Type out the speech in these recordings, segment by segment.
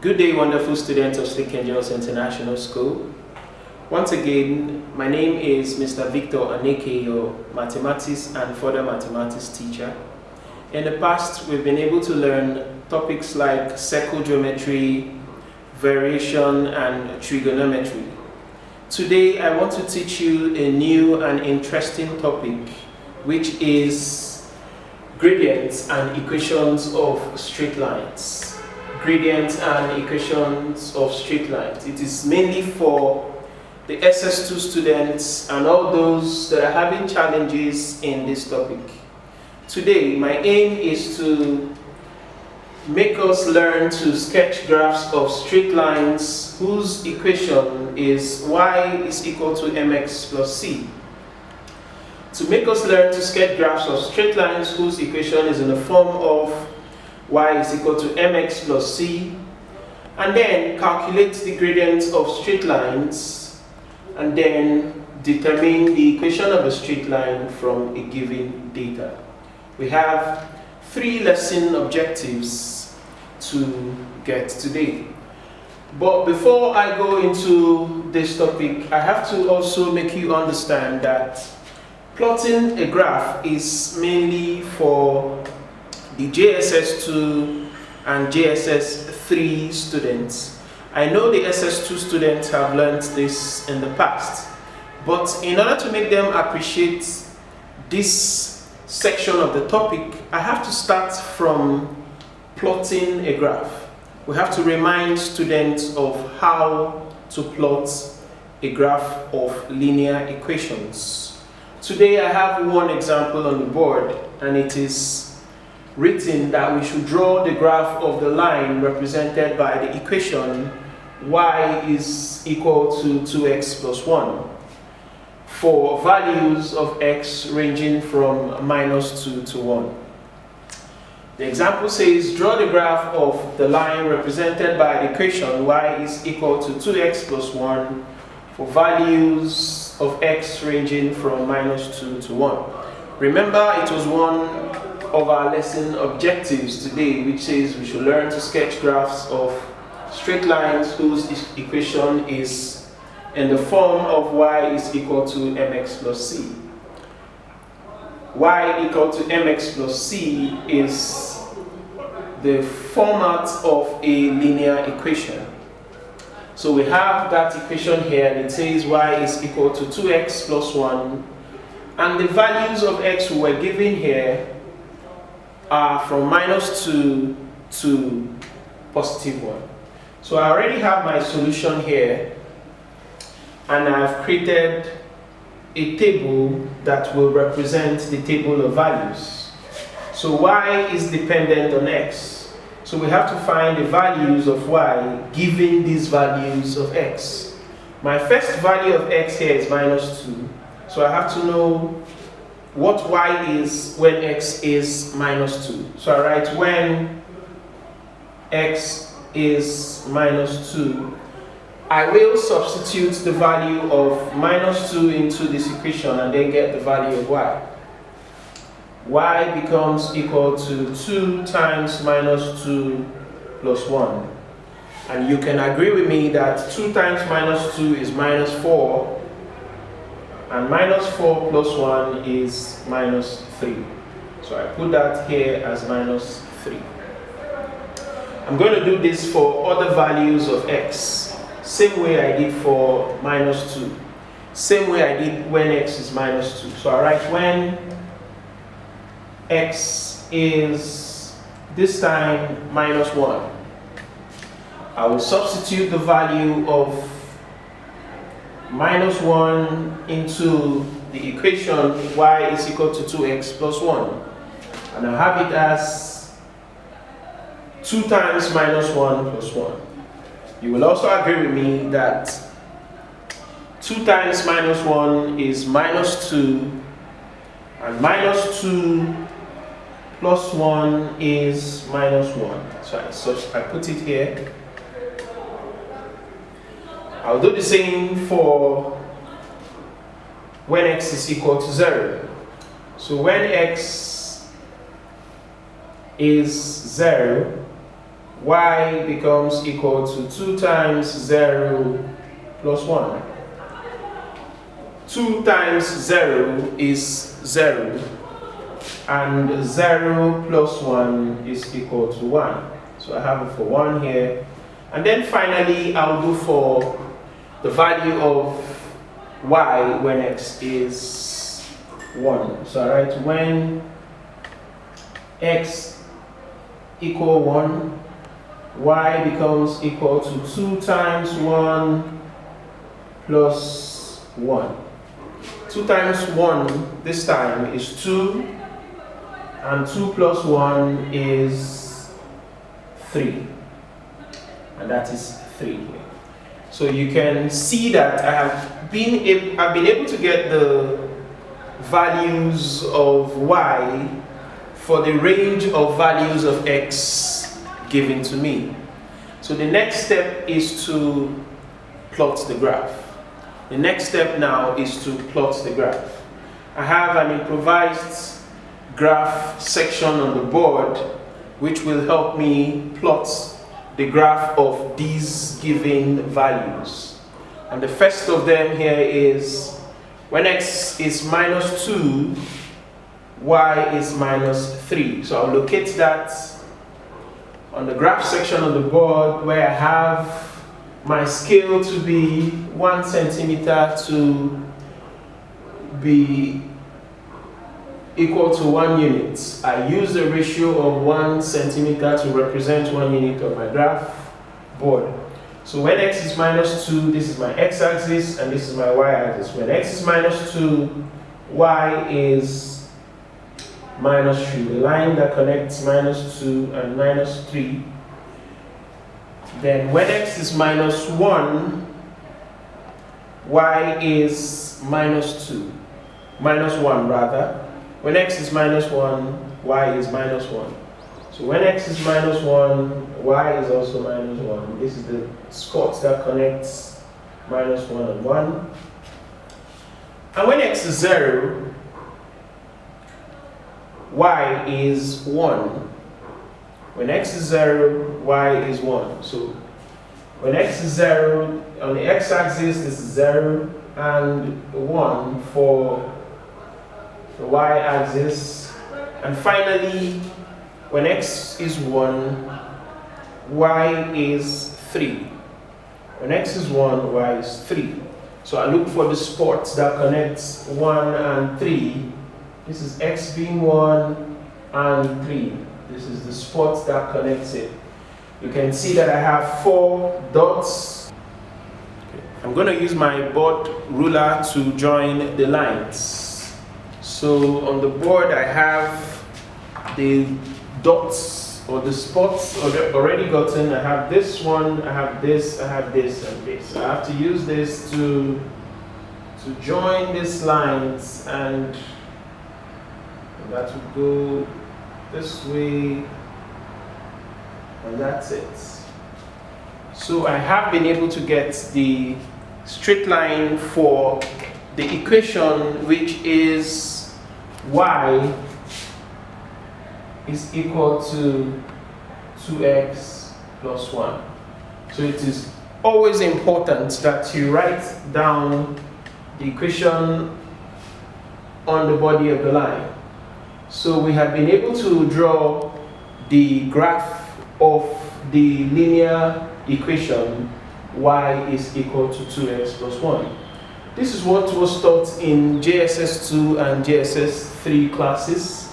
Good day, wonderful students of Slick Angels International School. Once again, my name is Mr. Victor Aneke, your mathematics and further mathematics teacher. In the past, we've been able to learn topics like circle geometry, variation, and trigonometry. Today, I want to teach you a new and interesting topic, which is gradients and equations of straight lines. Gradients and equations of straight lines. It is mainly for the SS2 students and all those that are having challenges in this topic. Today, my aim is to make us learn to sketch graphs of straight lines whose equation is y is equal to mx plus c. To make us learn to sketch graphs of straight lines whose equation is in the form of y is equal to mx plus c, and then calculate the gradients of straight lines, and then determine the equation of a straight line from a given data. We have 3 lesson objectives to get today. But before I go into this topic, I have to also make you understand that plotting a graph is mainly for the JSS2 and JSS3 students. I know the SS2 students have learned this in the past, but in order to make them appreciate this section of the topic, I have to start from plotting a graph. We have to remind students of how to plot a graph of linear equations. Today I have one example on the board, and it is written that we should draw the graph of the line represented by the equation y is equal to 2x plus 1 for values of x ranging from -2 to 1. The example says, draw the graph of the line represented by the equation y is equal to 2x plus 1 for values of x ranging from -2 to 1. Remember, it was one of our lesson objectives today, which says we should learn to sketch graphs of straight lines whose equation is in the form of y is equal to mx plus c. Y equal to mx plus c is the format of a linear equation. So we have that equation here, and it says y is equal to 2x plus 1, and the values of x we were given here are from -2 to +1. So I already have my solution here, and I've created a table that will represent the table of values. So y is dependent on x. So we have to find the values of y given these values of x. My first value of x here is -2. So I have to know what y is when x is -2. So I write when x is -2, I will substitute the value of -2 into this equation and then get the value of y. Y becomes equal to 2 times -2 plus 1. And you can agree with me that 2 times -2 is -4. And -4 plus 1 is -3. So I put that here as -3. I'm going to do this for other values of x. Same way I did for -2. Same way I did when x is -2. So I write when x is this time -1. I will substitute the value of -1 into the equation y is equal to 2x plus 1, and I have it as 2 times -1 plus 1. You will also agree with me that 2 times -1 is -2, and -2 plus 1 is -1. So I put it here. I'll do the same for when x is equal to 0. So when x is 0, y becomes equal to 2 times 0 plus 1. 2 times 0 is 0, and 0 plus 1 is equal to 1. So I have it for 1 here. And then finally, I'll do for the value of y when x is 1. So I write when x equal 1, y becomes equal to 2 times 1 plus 1. 2 times 1 this time is 2, and 2 plus 1 is 3, and that is 3 here. So you can see that I've been able to get the values of y for the range of values of x given to me. So the next step is to plot the graph. The next step now is to plot the graph. I have an improvised graph section on the board which will help me plot the graph of these given values. And the first of them here is when x is minus 2, y is minus 3. So I'll locate that on the graph section of the board where I have my scale to be 1 centimeter to be equal to 1 unit. I use the ratio of 1 centimeter to represent 1 unit on my graph board. So when x is minus 2, this is my x-axis and this is my y-axis. When x is minus 2, y is minus 3. The line that connects minus 2 and minus 3. Then when x is minus 1, y is minus 2. Minus 1 rather. When x is minus 1, y is minus 1. So when x is minus 1, y is also minus 1. This is the spot that connects minus 1 and 1. And when x is 0, y is 1. When x is 0, y is 1. So when x is 0, on the x-axis this is 0 and 1 for the y-axis. And finally, when x is 1, y is 3. When x is 1, y is 3. So I look for the spots that connects 1 and 3. This is x being 1 and 3. This is the spot that connects it. You can see that I have 4 dots. I'm going to use my board ruler to join the lines. So on the board I have the dots or the spots already gotten. I have this one, I have this, I have this and this. I have to use this to join these lines, and that will go this way, and that's it. So I have been able to get the straight line for the equation, which is y is equal to 2x plus 1. So it is always important that you write down the equation on the body of the line. So we have been able to draw the graph of the linear equation y is equal to 2x plus 1. This is what was taught in SS2 and SS3 classes.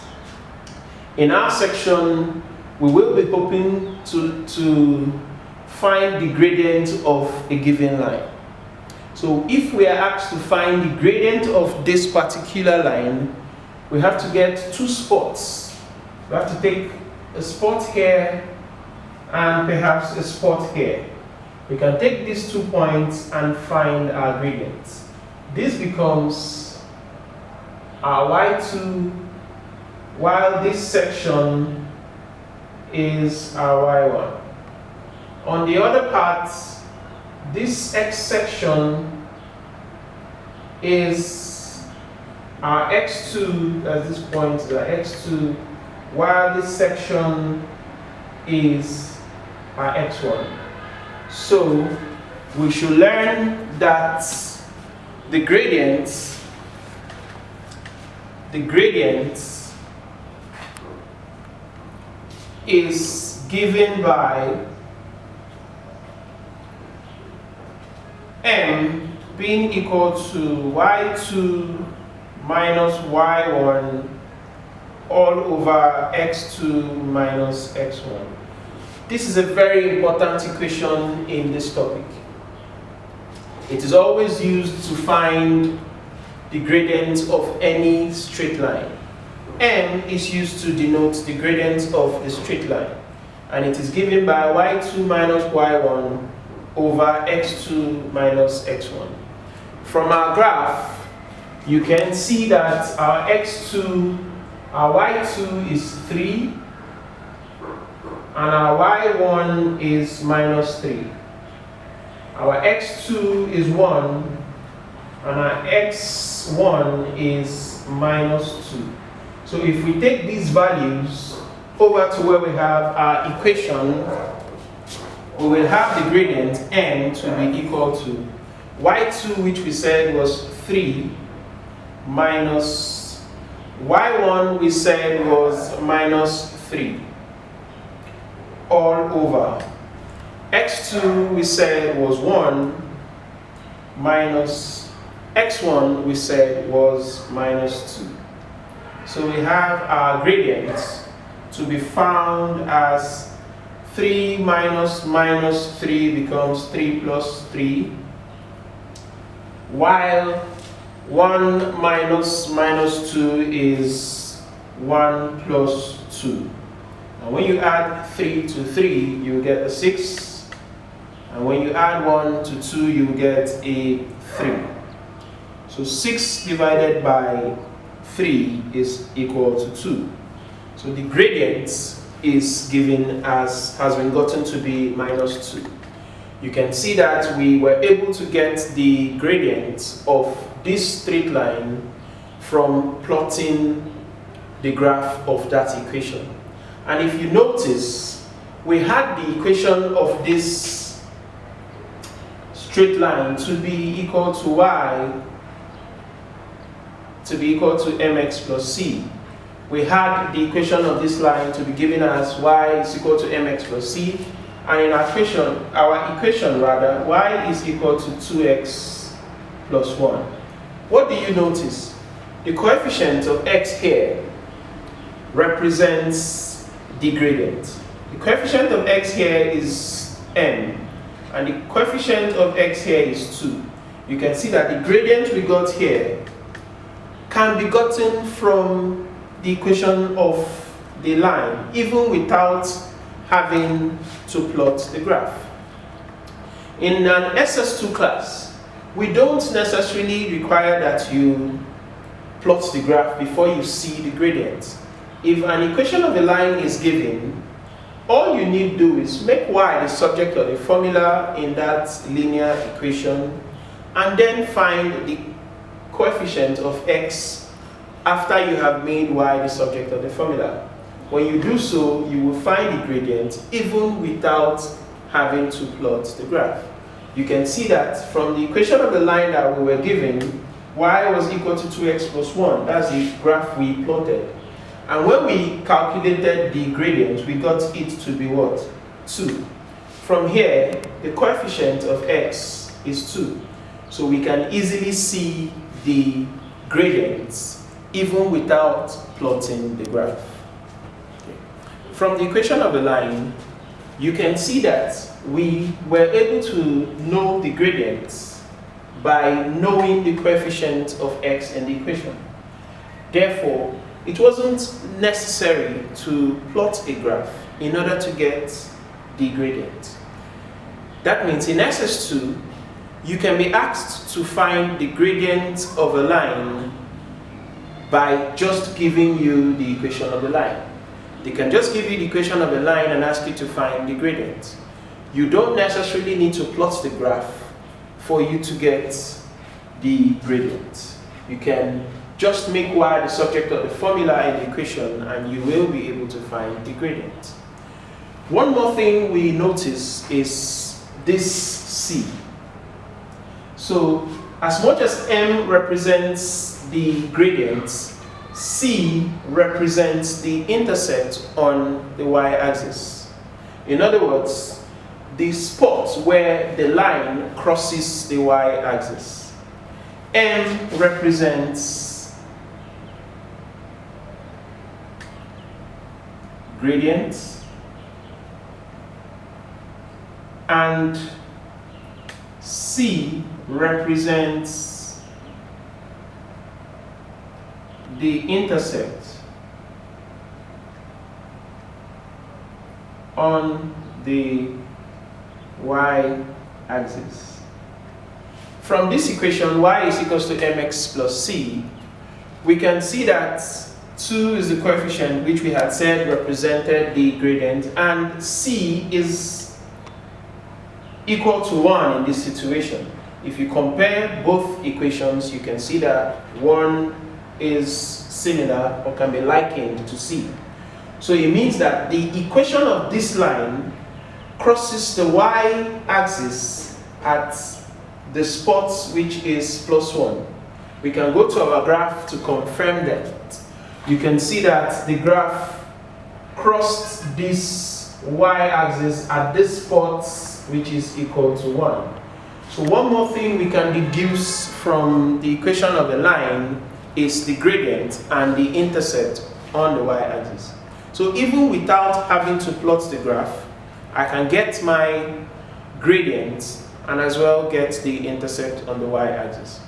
In our section, we will be hoping to find the gradient of a given line. So if we are asked to find the gradient of this particular line, we have to get 2 spots. We have to take a spot here and perhaps a spot here. We can take these 2 points and find our gradient. This becomes our y2, while this section is our y1. On the other part, this x section is our x2, at this point is our x2, while this section is our x1. So we should learn that the gradient is given by m being equal to y2 minus y1 all over x2 minus x1. This is a very important equation in this topic. It is always used to find the gradient of any straight line. M is used to denote the gradient of a straight line, and it is given by y2 minus y1 over x2 minus x1. From our graph, you can see that our y2 is 3, and our y1 is minus 3. Our x2 is 1, and our x1 is minus 2. So if we take these values over to where we have our equation, we will have the gradient m to be equal to y2, which we said was 3, minus y1, we said was minus 3, all over x2, we said was 1, minus x1, we said was minus 2. So we have our gradient to be found as 3 minus minus 3 becomes 3 plus 3, while 1 minus minus 2 is 1 plus 2. And when you add 3 to 3, you get a 6. And when you add 1 to 2, you get a 3. So 6 divided by 3 is equal to 2. So the gradient is given as, has been gotten to be minus 2. You can see that we were able to get the gradient of this straight line from plotting the graph of that equation. And if you notice, we had the equation of this straight line to be equal to y to be equal to mx plus c. We had the equation of this line to be given as y is equal to mx plus c, and in our equation, y is equal to 2x plus 1. What do you notice? The coefficient of x here represents the gradient. The coefficient of x here is m, and the coefficient of x here is 2. You can see that the gradient we got here can be gotten from the equation of the line, even without having to plot the graph. In an SS2 class, we don't necessarily require that you plot the graph before you see the gradient. If an equation of a line is given, all you need to do is make y the subject of the formula in that linear equation, and then find the coefficient of x after you have made y the subject of the formula. When you do so, you will find the gradient even without having to plot the graph. You can see that from the equation of the line that we were given, y was equal to 2x plus 1. That's the graph we plotted. And when we calculated the gradient, we got it to be what? 2. From here, the coefficient of x is 2. So we can easily see the gradients even without plotting the graph. Okay. From the equation of the line, you can see that we were able to know the gradients by knowing the coefficient of x in the equation. Therefore, it wasn't necessary to plot a graph in order to get the gradient. That means in SS2, you can be asked to find the gradient of a line by just giving you the equation of the line. They can just give you the equation of the line and ask you to find the gradient. You don't necessarily need to plot the graph for you to get the gradient. You can just make y the subject of the formula in the equation and you will be able to find the gradient. One more thing we notice is this C. So as much as M represents the gradient, C represents the intercept on the y-axis. In other words, the spot where the line crosses the y-axis. M represents gradient, and C represents the intercept on the y-axis. From this equation, y is equals to mx plus c, we can see that 2 is the coefficient which we had said represented the gradient, and c is equal to 1 in this situation. If you compare both equations, you can see that 1 is similar or can be likened to c. So it means that the equation of this line crosses the y-axis at the spot which is plus 1. We can go to our graph to confirm that. You can see that the graph crossed this y-axis at this spot which is equal to 1. So one more thing we can deduce from the equation of the line is the gradient and the intercept on the y-axis. So even without having to plot the graph, I can get my gradient and as well get the intercept on the y-axis.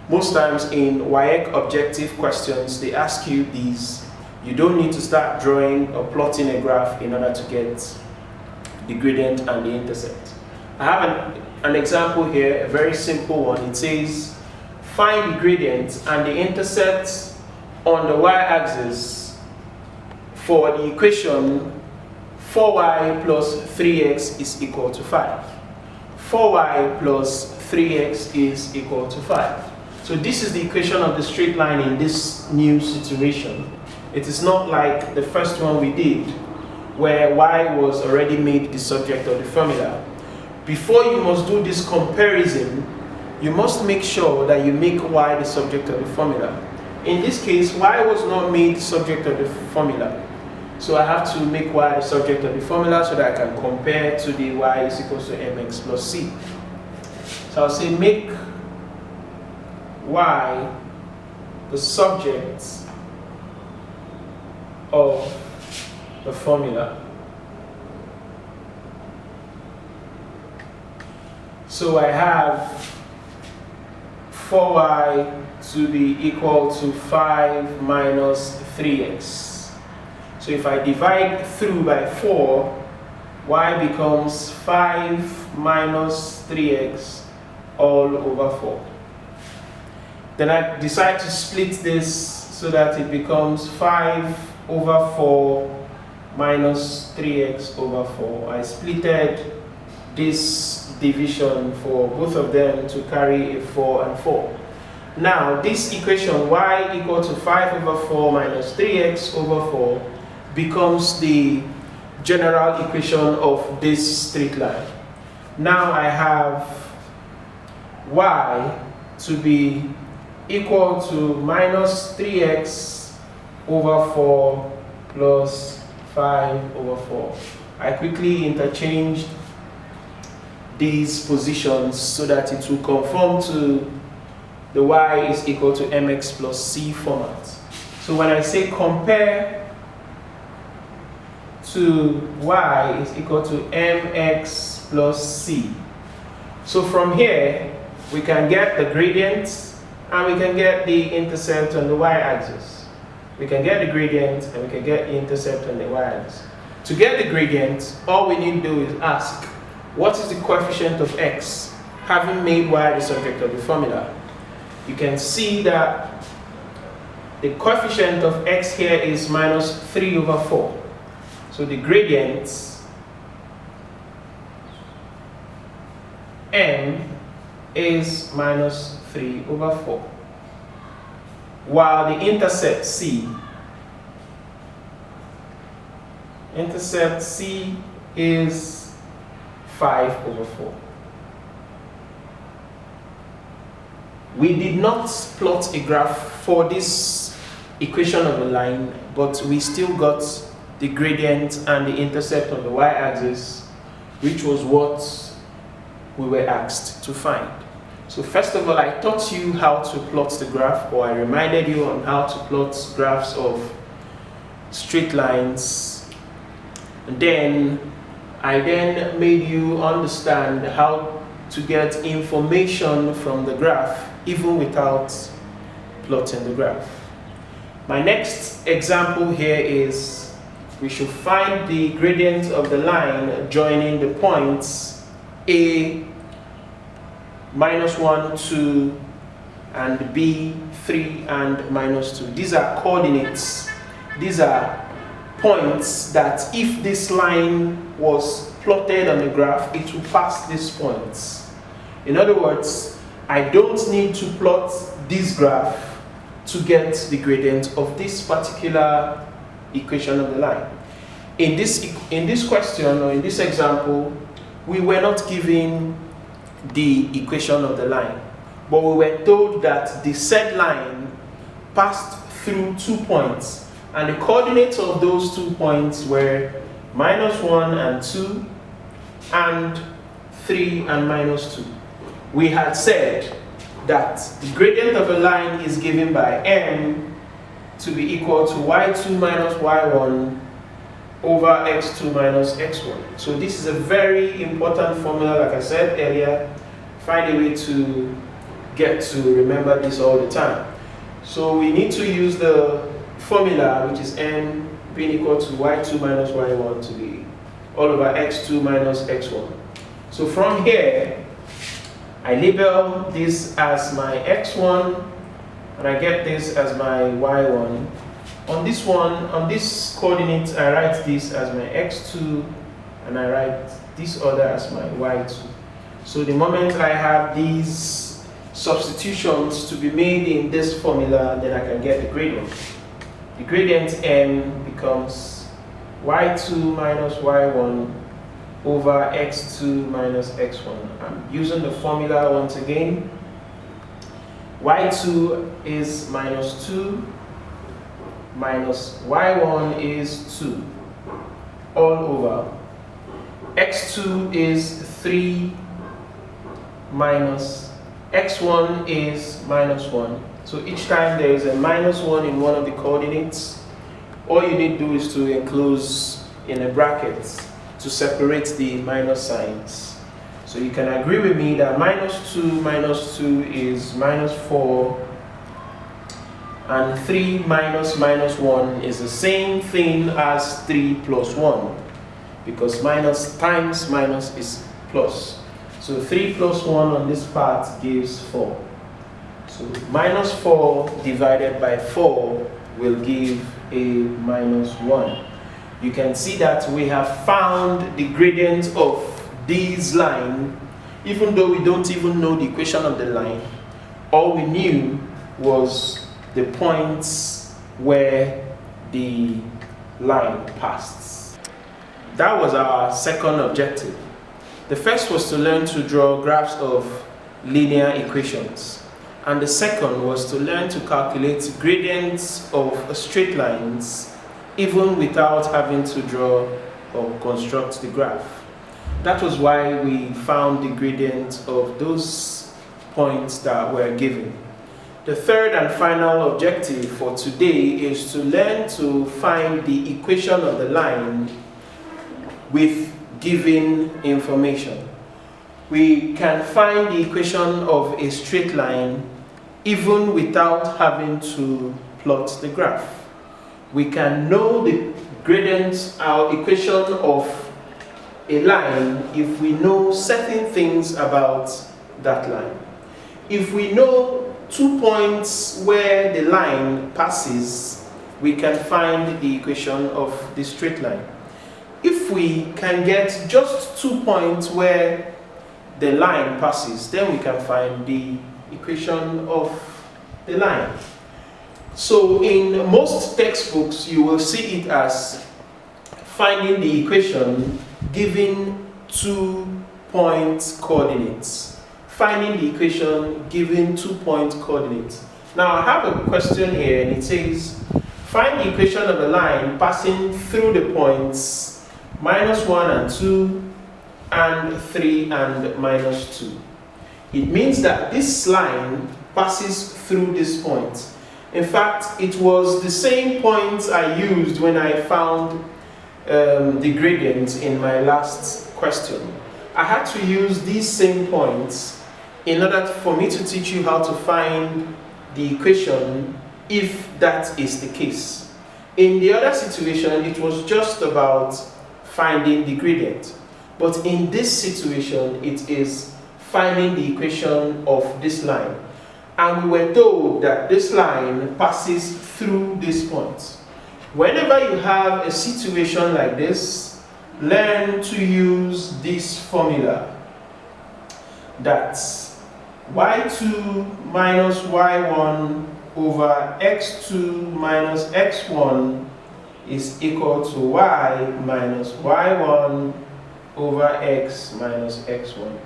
Most times in WAEC objective questions, they ask you these. You don't need to start drawing or plotting a graph in order to get the gradient and the intercept. I have an example here, a very simple one. It says, find the gradient and the intercept on the y-axis for the equation 4y plus 3x is equal to 5. 4y plus 3x is equal to 5. So this is the equation of the straight line in this new situation. It is not like the first one we did, where y was already made the subject of the formula. Before you must do this comparison, you must make sure that you make y the subject of the formula. In this case, y was not made the subject of the formula. So I have to make y the subject of the formula so that I can compare to the y is equals to mx plus c. So I'll say make y the subject of the formula. So I have 4y to be equal to 5 minus 3x. So if I divide through by 4, y becomes 5 minus 3x all over 4. Then I decide to split this so that it becomes 5 over 4 minus 3x over 4. I splitted this division for both of them to carry a 4 and 4. Now this equation y equal to 5 over 4 minus 3x over 4 becomes the general equation of this straight line. Now I have y to be equal to minus 3x over 4 plus 5 over 4. I quickly interchanged these positions so that it will conform to the y is equal to mx plus c format. So when I say compare to y is equal to mx plus c. So from here, we can get the gradient and we can get the intercept on the y-axis. We can get the gradient and we can get the intercept on the y-axis. To get the gradient, all we need to do is ask, what is the coefficient of x, having made y the subject of the formula? You can see that the coefficient of x here is minus 3 over 4. So the gradient m is minus 3 over 4. While the intercept c is 5/4. We did not plot a graph for this equation of the line, but we still got the gradient and the intercept on the y-axis, which was what we were asked to find. So first of all, I taught you how to plot the graph, or I reminded you on how to plot graphs of straight lines. And then I made you understand how to get information from the graph even without plotting the graph. My next example here is we should find the gradient of the line joining the points A -1, 2, and B 3 and -2. These are coordinates. These are points that if this line was plotted on the graph, it will pass these points. In other words, I don't need to plot this graph to get the gradient of this particular equation of the line. In this question, or in this example, we were not given the equation of the line, but we were told that the said line passed through 2 points, and the coordinates of those 2 points were -1 and 2 and 3 and -2. We had said that the gradient of a line is given by m to be equal to y2 minus y1 over x2 minus x1. So this is a very important formula. Like I said earlier, find a way to get to remember this all the time. So we need to use the formula, which is m being equal to y2 minus y1 to be all over x2 minus x1. So from here, I label this as my x1 and I get this as my y1. On this coordinate, I write this as my x2 and I write this other as my y2. So the moment I have these substitutions to be made in this formula, then I can get the gradient. The gradient m becomes y2 minus y1 over x2 minus x1. I'm using the formula once again. y2 is -2 minus y1 is 2 all over x2 is 3 minus x1 is -1. So each time there is a -1 in one of the coordinates, all you need to do is to enclose in a bracket to separate the minus signs. So you can agree with me that -2 minus 2 is -4, and 3 minus -1 is the same thing as 3 plus 1, because minus times minus is plus. So 3 plus 1 on this part gives 4. So -4 divided by 4 will give a -1. You can see that we have found the gradient of this line, even though we don't even know the equation of the line. All we knew was the points where the line passed. That was our second objective. The first was to learn to draw graphs of linear equations, and the second was to learn to calculate gradients of straight lines even without having to draw or construct the graph. That was why we found the gradient of those points that were given. The third and final objective for today is to learn to find the equation of the line with given information. We can find the equation of a straight line even without having to plot the graph. We can know the gradient, our equation of a line, if we know certain things about that line. If we know 2 points where the line passes, we can find the equation of the straight line. If we can get just 2 points where the line passes, then we can find the equation of the line. So in most textbooks, you will see it as finding the equation given 2-point coordinates. Finding the equation given 2-point coordinates. Now I have a question here, and it says, find the equation of a line passing through the points -1 and 2, and 3 and -2. It means that this line passes through this point. In fact, it was the same point I used when I found the gradient in my last question. I had to use these same points in order for me to teach you how to find the equation if that is the case. In the other situation, it was just about finding the gradient. But in this situation, it is finding the equation of this line. And we were told that this line passes through this point. Whenever you have a situation like this, learn to use this formula. That's y2 minus y1 over x2 minus x1 is equal to y minus y1 over x minus x1.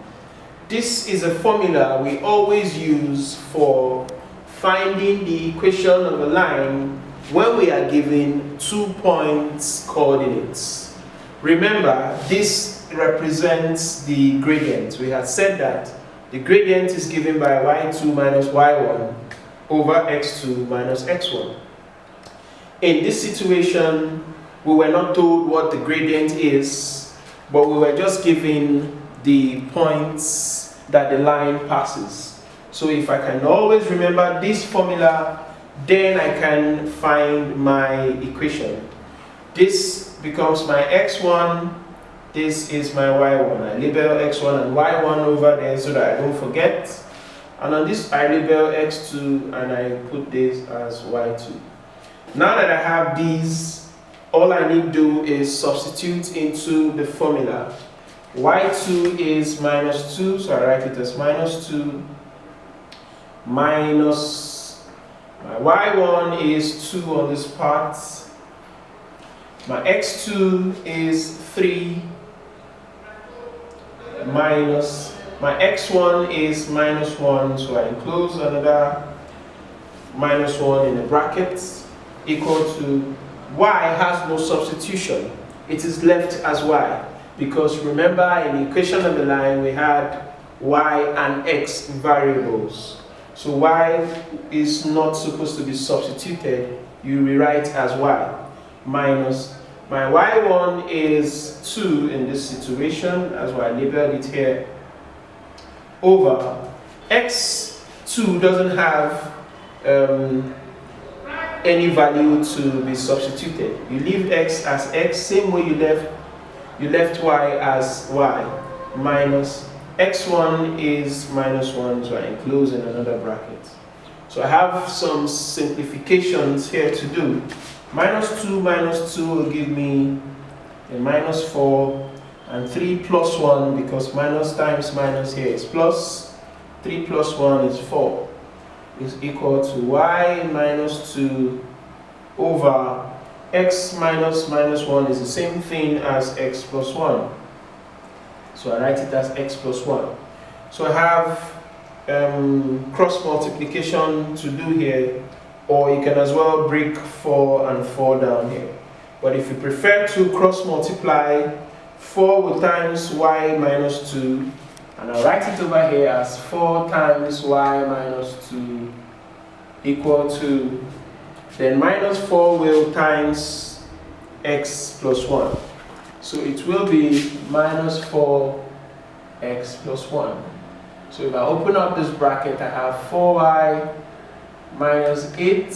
This is a formula we always use for finding the equation of a line when we are given 2-point coordinates. Remember, this represents the gradient. We had said that the gradient is given by y2 minus y1 over x2 minus x1. In this situation, we were not told what the gradient is, but we were just given the points that the line passes. So if I can always remember this formula, then I can find my equation. This becomes my x1, this is my y1. I label x1 and y1 over there so that I don't forget. And on this I label x2 and I put this as y2. Now that I have these, all I need to do is substitute into the formula. y2 is minus 2, so I write it as minus 2 minus my y1 is 2 on this part. My x2 is 3 minus my x1 is minus 1, so I enclose another minus 1 in the brackets, equal to y has no substitution. It is left as y, because remember in the equation of the line we had y and x variables. So y is not supposed to be substituted, you rewrite as y, minus my y1 is 2 in this situation, as I labeled it here, over x2 doesn't have any value to be substituted. You leave x as x, same way you left y as y, minus x1 is minus 1, so I enclose in another bracket. So I have some simplifications here to do. Minus 2 will give me a minus 4, and 3 plus 1, because minus times minus here is plus, 3 plus 1 is 4, is equal to y minus 2 over x minus minus 1 is the same thing as x plus 1. So I write it as x plus 1. So I have cross multiplication to do here, or you can as well break 4 and 4 down here. But if you prefer to cross multiply, 4 will times y minus 2, and I'll write it over here as 4 times y minus 2 equal to, then minus 4 will times x plus 1. So it will be minus 4x plus 1. So if I open up this bracket, I have 4y minus 8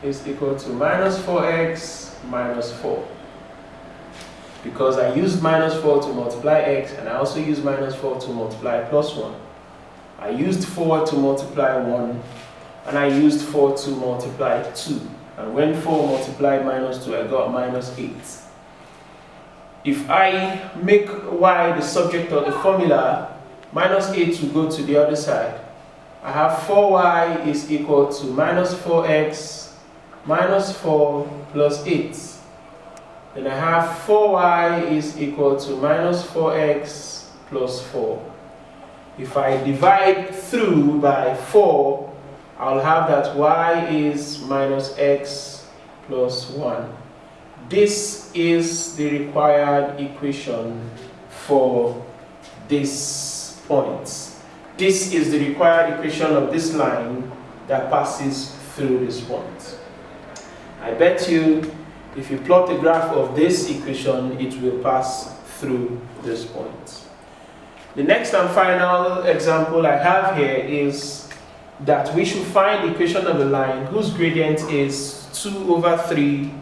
is equal to minus 4x minus 4. Because I used minus 4 to multiply x, and I also used minus 4 to multiply plus 1. I used 4 to multiply 1, and I used 4 to multiply 2. And when 4 multiplied minus 2, I got minus 8. If I make y the subject of the formula, minus 8 will go to the other side. I have 4y is equal to minus 4x minus 4 plus 8. Then I have 4y is equal to minus 4x plus 4. If I divide through by 4, I'll have that y is minus x plus 1. This is the required equation for this point. This is the required equation of this line that passes through this point. I bet you if you plot the graph of this equation, it will pass through this point. The next and final example I have here is that we should find the equation of a line whose gradient is 2 over 3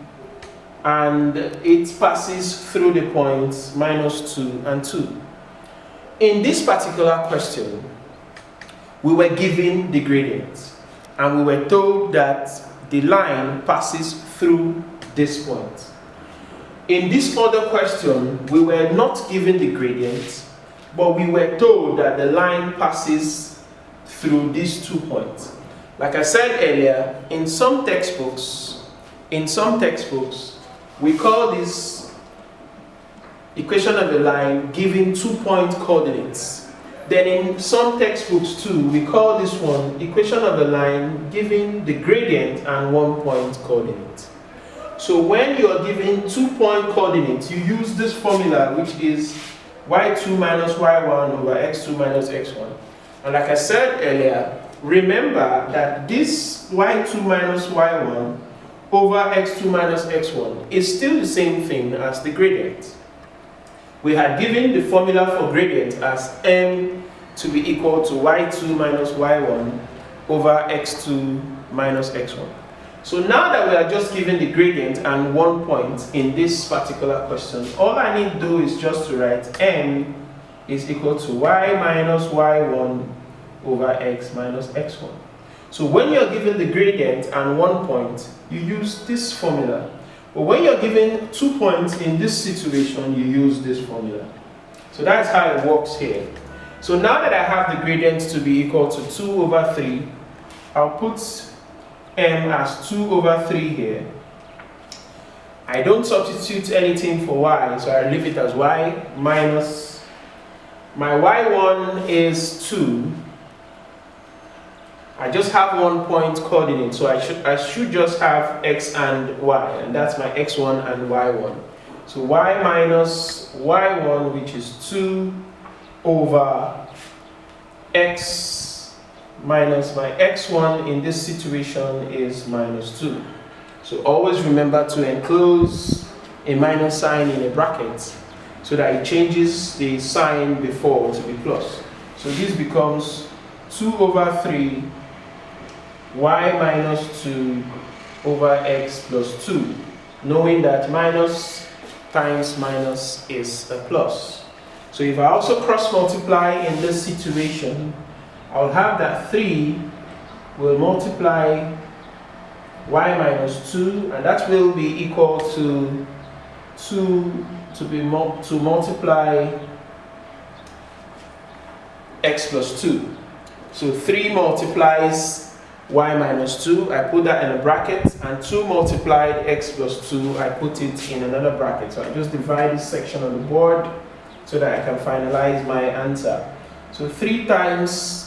and it passes through the points minus 2 and 2. In this particular question, we were given the gradient and we were told that the line passes through this point. In this other question, we were not given the gradient, but we were told that the line passes through these 2 points. Like I said earlier, in some textbooks, we call this equation of a line giving 2-point coordinates. Then in some textbooks too, we call this one equation of a line giving the gradient and 1-point coordinate. So when you are given 2-point coordinates, you use this formula, which is y2 minus y1 over x2 minus x1. And like I said earlier, remember that this y2 minus y1 over x2 minus x1 is still the same thing as the gradient. We had given the formula for gradient as m to be equal to y2 minus y1 over x2 minus x1. So now that we are just given the gradient and 1 point in this particular question, all I need to do is just to write m is equal to y minus y1 over x minus x1. So when you're given the gradient and 1 point, you use this formula. But when you're given 2 points in this situation, you use this formula. So that's how it works here. So now that I have the gradient to be equal to 2 over 3, I'll put m as 2 over 3 here. I don't substitute anything for y, so I leave it as y minus, my y1 is 2. I just have 1 point coordinate, so I should just have x and y, and that's my x1 and y1. So y minus y1, which is 2 over x minus my x1 in this situation is minus 2. So always remember to enclose a minus sign in a bracket so that it changes the sign before to be plus. So this becomes 2 over 3 y minus 2 over x plus 2, knowing that minus times minus is a plus. So if I also cross multiply in this situation, I'll have that 3 will multiply y minus 2, and that will be equal to 2 to multiply x plus 2. So 3 multiplies y minus 2, I put that in a bracket, and 2 multiplied x plus 2, I put it in another bracket. So I just divide this section on the board so that I can finalize my answer. So 3 times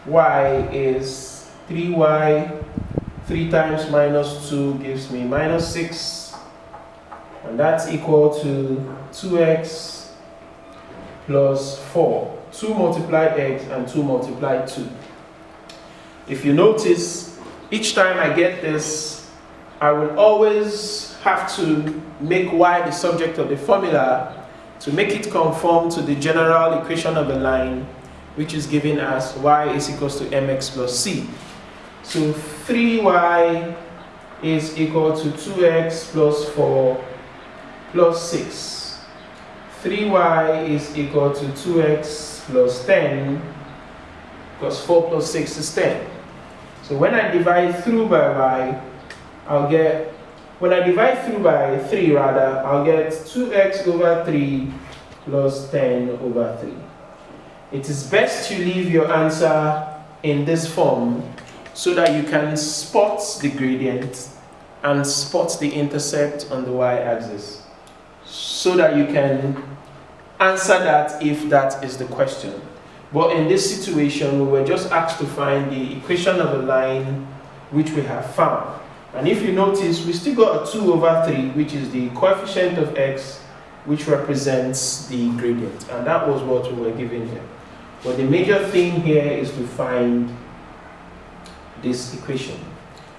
y is 3y, 3 times minus 2 gives me minus 6, and that's equal to 2x plus 4. 2 multiplied x and 2 multiplied 2. If you notice, each time I get this, I will always have to make y the subject of the formula to make it conform to the general equation of a line, which is given as y is equals to mx plus c. So 3y is equal to 2x plus 4 plus 6. 3y is equal to 2x plus 10 because 4 plus 6 is 10. So when I divide through by y, when I divide through by 3 rather, I'll get 2x over 3 plus 10 over 3. It is best to leave your answer in this form so that you can spot the gradient and spot the intercept on the y-axis. so that you can answer that if that is the question. But in this situation, we were just asked to find the equation of a line which we have found. And if you notice, we still got a 2 over 3, which is the coefficient of x, which represents the gradient. And that was what we were given here. But the major thing here is to find this equation.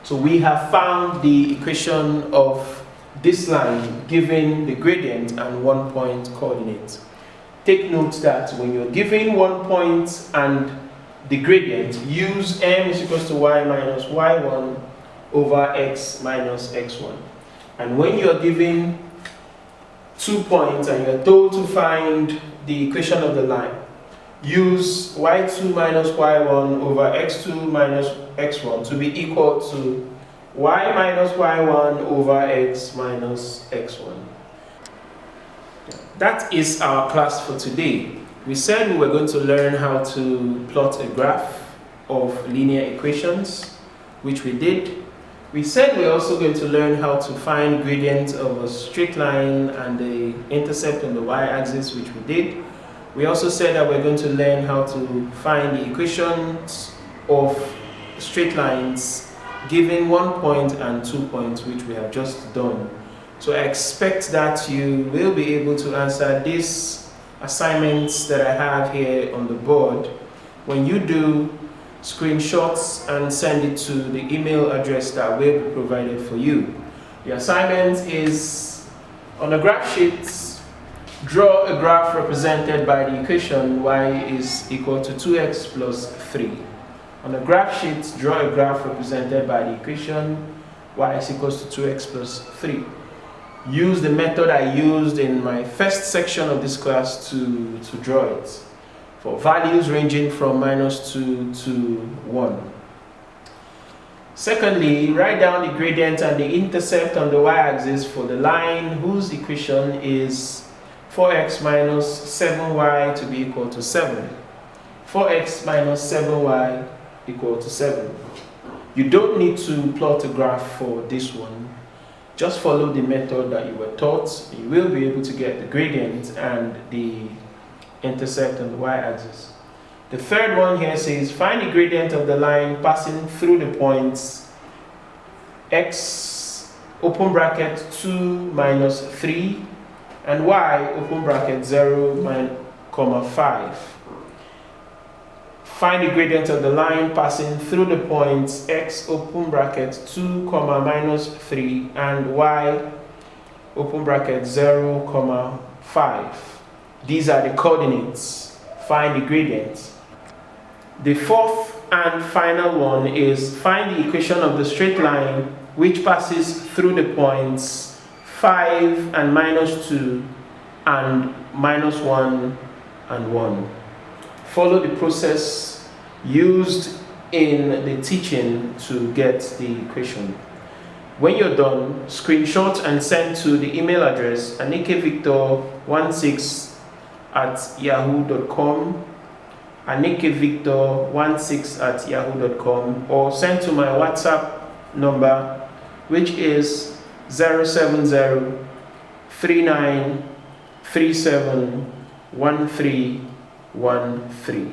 So we have found the equation of this line given the gradient and 1 point coordinate. Take note that when you're given 1 point and the gradient, use m is equals to y minus y1 over x minus x1. And when you're given 2 points and you're told to find the equation of the line, use y2 minus y1 over x2 minus x1 to be equal to y minus y1 over x minus x1. That is our class for today. We said we were going to learn how to plot a graph of linear equations, which we did. We said we're also going to learn how to find gradient of a straight line and the intercept on the y-axis, which we did. We also said that we're going to learn how to find the equations of straight lines given 1 point and 2 points, which we have just done. So I expect that you will be able to answer these assignments that I have here on the board. When you do, screenshots and send it to the email address that will be provided for you. The assignment is on a graph sheet. Draw a graph represented by the equation y is equal to 2x plus 3. On a graph sheet, draw a graph represented by the equation y is equals to 2x plus 3. Use the method I used in my first section of this class to draw it, for values ranging from -2 to 1. Secondly, write down the gradient and the intercept on the y-axis for the line whose equation is 4x minus 7y to be equal to 7. 4x minus 7y equal to 7. You don't need to plot a graph for this one. Just follow the method that you were taught. You will be able to get the gradient and the intercept on the y-axis. The third one here says find the gradient of the line passing through the points x open bracket 2 minus 3 and y open bracket 0, 5. Find the gradient of the line passing through the points x open bracket 2, minus 3 and y open bracket 0, 5. These are the coordinates. Find the gradient. The fourth and final one is find the equation of the straight line which passes through the points 5 and -2 and -1 and 1. Follow the process used in the teaching to get the equation. When you're done, screenshot and send to the email address anekevictor16@yahoo.com, anekevictor16@yahoo.com, or send to my WhatsApp number, which is 07039371313.